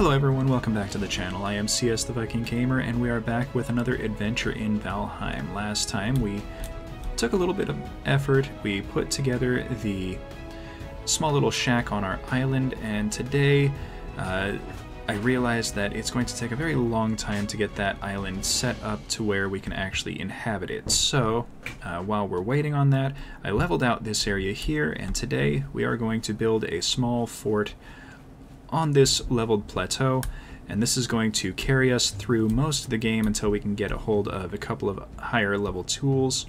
Hello everyone, welcome back to the channel. I am CS the Viking Gamer, and we are back with another adventure in Valheim. Last time we took a little bit of effort, we put together the small little shack on our island, and today I realized that it's going to take a very long time to get that island set up to where we can actually inhabit it. So while we're waiting on that, I leveled out this area here, and today we are going to build a small fort on this leveled plateau, and this is going to carry us through most of the game until we can get a hold of a couple of higher level tools,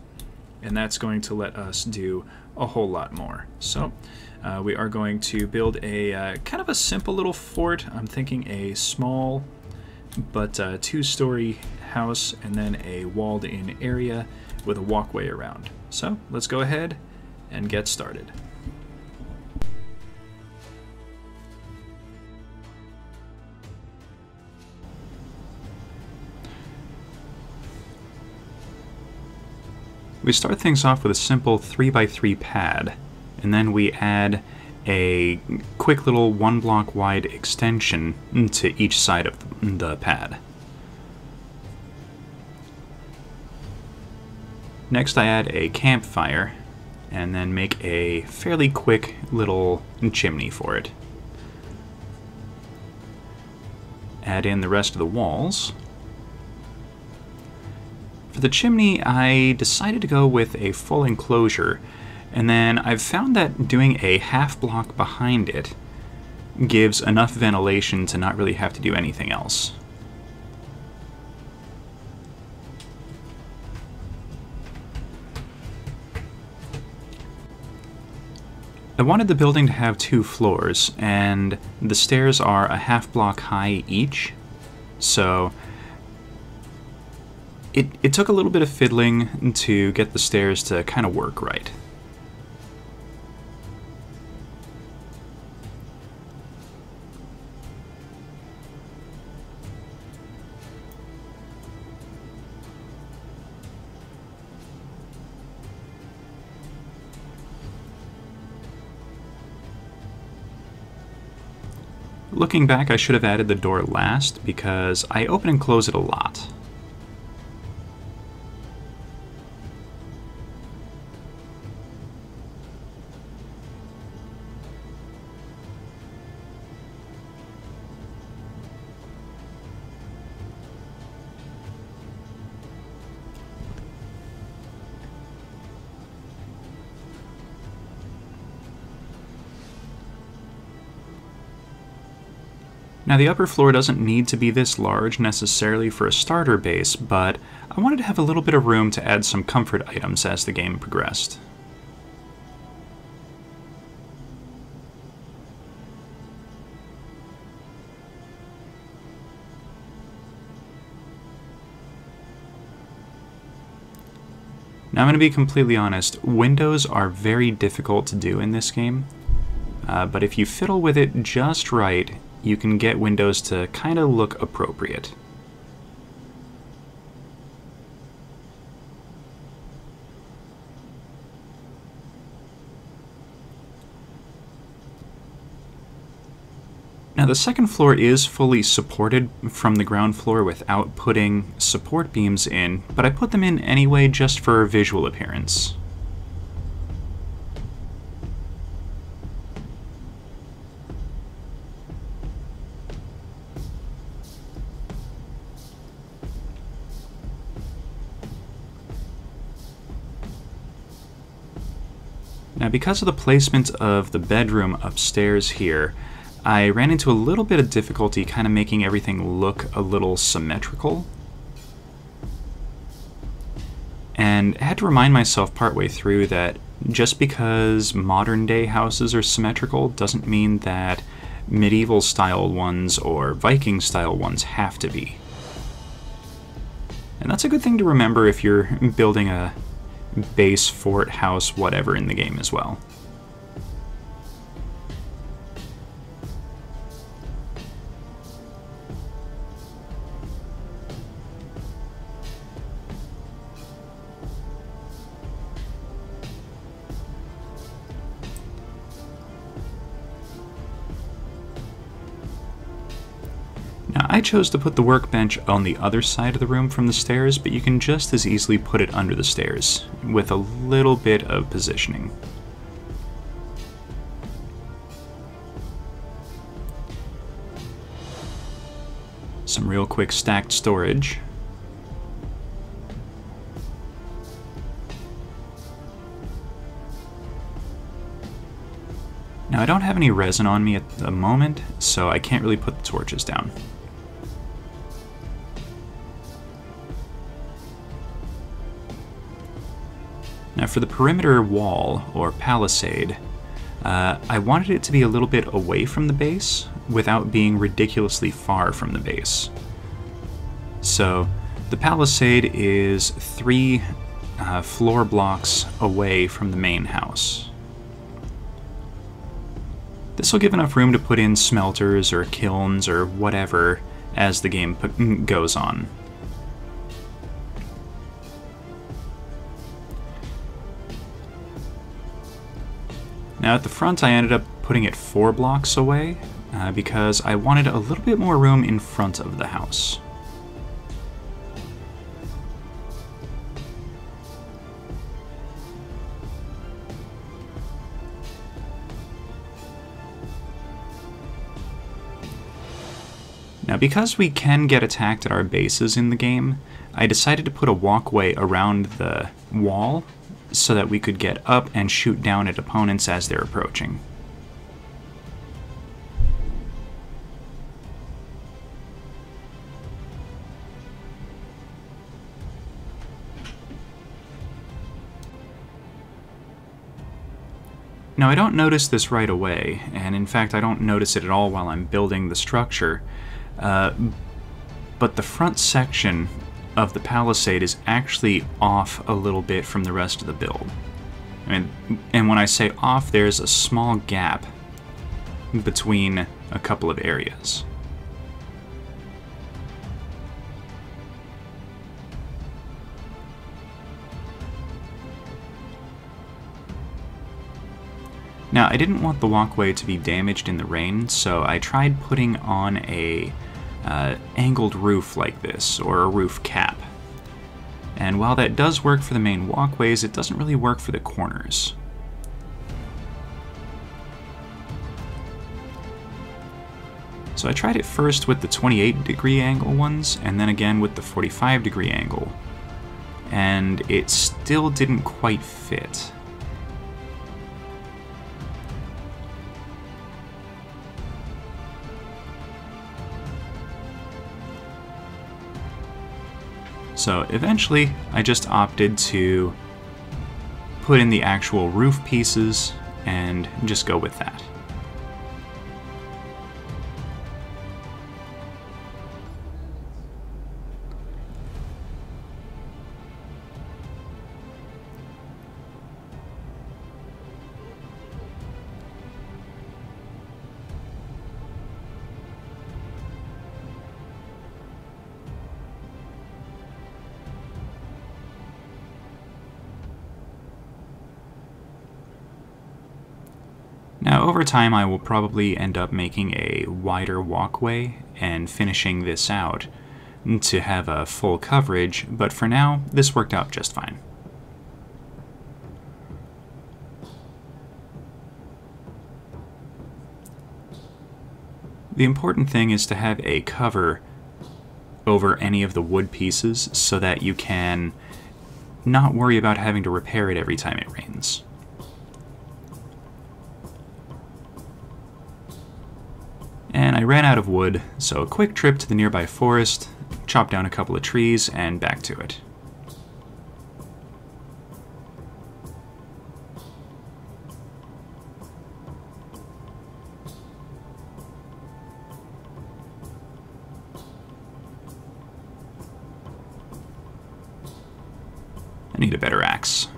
and that's going to let us do a whole lot more. So we are going to build a kind of a simple little fort. I'm thinking a small but two-story house and then a walled-in area with a walkway around. So let's go ahead and get started. We start things off with a simple 3x3 pad, and then we add a quick little 1 block wide extension to each side of the pad. Next I add a campfire, and then make a fairly quick little chimney for it. Add in the rest of the walls. For the chimney, I decided to go with a full enclosure, and then I've found that doing a half block behind it gives enough ventilation to not really have to do anything else. I wanted the building to have 2 floors, and the stairs are a half block high each, so It took a little bit of fiddling to get the stairs to kind of work right. Looking back, I should have added the door last because I open and close it a lot. Now the upper floor doesn't need to be this large necessarily for a starter base, but I wanted to have a little bit of room to add some comfort items as the game progressed. Now I'm going to be completely honest, windows are very difficult to do in this game, but if you fiddle with it just right, you can get windows to kind of look appropriate. Now the second floor is fully supported from the ground floor without putting support beams in, but I put them in anyway just for visual appearance. Now because of the placement of the bedroom upstairs here, I ran into a little bit of difficulty kind of making everything look a little symmetrical. And I had to remind myself partway through that just because modern day houses are symmetrical doesn't mean that medieval style ones or Viking style ones have to be. And that's a good thing to remember if you're building a base, fort, house, whatever in the game as well. Now, I chose to put the workbench on the other side of the room from the stairs, but you can just as easily put it under the stairs, with a little bit of positioning. Some real quick stacked storage. Now, I don't have any resin on me at the moment, so I can't really put the torches down. Now, for the perimeter wall, or palisade, I wanted it to be a little bit away from the base without being ridiculously far from the base. So, the palisade is 3 floor blocks away from the main house. This will give enough room to put in smelters or kilns or whatever as the game goes on. Now at the front I ended up putting it 4 blocks away because I wanted a little bit more room in front of the house. Now, because we can get attacked at our bases in the game, I decided to put a walkway around the wall so that we could get up and shoot down at opponents as they're approaching. Now, I don't notice this right away, and in fact I don't notice it at all while I'm building the structure, but the front section of the palisade is actually off a little bit from the rest of the build. And when I say off, there's a small gap between a couple of areas. Now, I didn't want the walkway to be damaged in the rain, so I tried putting on a angled roof like this, or a roof cap. And while that does work for the main walkways, it doesn't really work for the corners. So I tried it first with the 28-degree angle ones, and then again with the 45-degree angle. And it still didn't quite fit. So eventually, I just opted to put in the actual roof pieces and just go with that. Now, over time, I will probably end up making a wider walkway and finishing this out to have a full coverage, but for now, this worked out just fine. The important thing is to have a cover over any of the wood pieces so that you can not worry about having to repair it every time it rains. And I ran out of wood, so a quick trip to the nearby forest, chop down a couple of trees, and back to it. I need a better axe.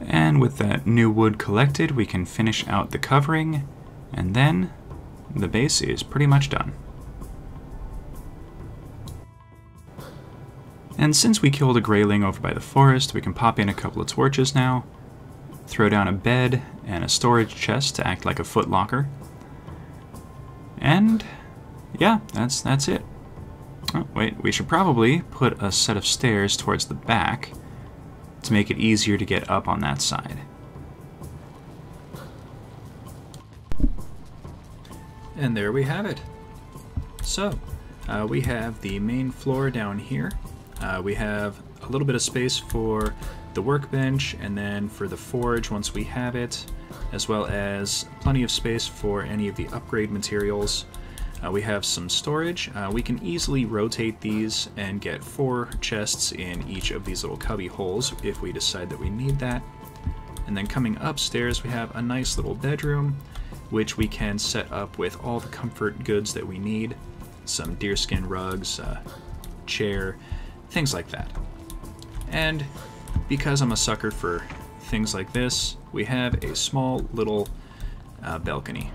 And And with that new wood collected, we can finish out the covering, and then the base is pretty much done. And since we killed a grayling over by the forest, we can pop in a couple of torches now, throw down a bed and a storage chest to act like a foot locker. And yeah, that's it. Oh, wait, we should probably put a set of stairs towards the back to make it easier to get up on that side. And there we have it. So, we have the main floor down here. We have a little bit of space for the workbench, and then for the forge once we have it, as well as plenty of space for any of the upgrade materials. We have some storage. We can easily rotate these and get 4 chests in each of these little cubby holes if we decide that we need that. And then coming upstairs, we have a nice little bedroom, which we can set up with all the comfort goods that we need. Some deerskin rugs, chair, things like that. And because I'm a sucker for things like this, we have a small little balcony.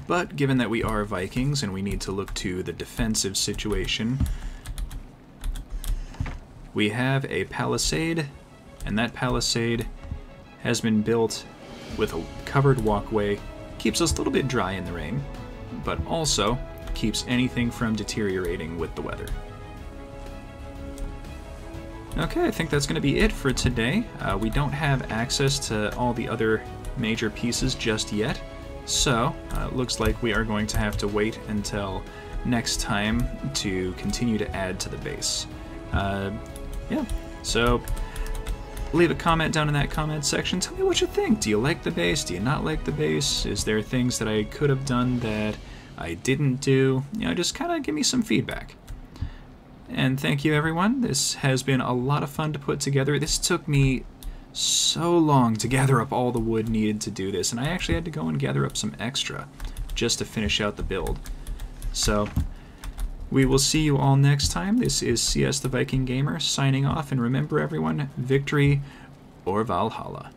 But given that we are Vikings and we need to look to the defensive situation, we have a palisade, and that palisade has been built with a covered walkway. Keeps us a little bit dry in the rain, but also keeps anything from deteriorating with the weather. Okay, I think that's going to be it for today. We don't have access to all the other major pieces just yet, so it looks like we are going to have to wait until next time to continue to add to the base. Yeah, so leave a comment down in that comment section. Tell me what you think. Do you like the base? Do you not like the base? Is there things that I could have done that I didn't do? You know, just kind of give me some feedback. And thank you, everyone. This has been a lot of fun to put together. This took me so long to gather up all the wood needed to do this, and I actually had to go and gather up some extra just to finish out the build. So we will see you all next time. This is CS the Viking Gamer signing off, and remember everyone, victory or Valhalla.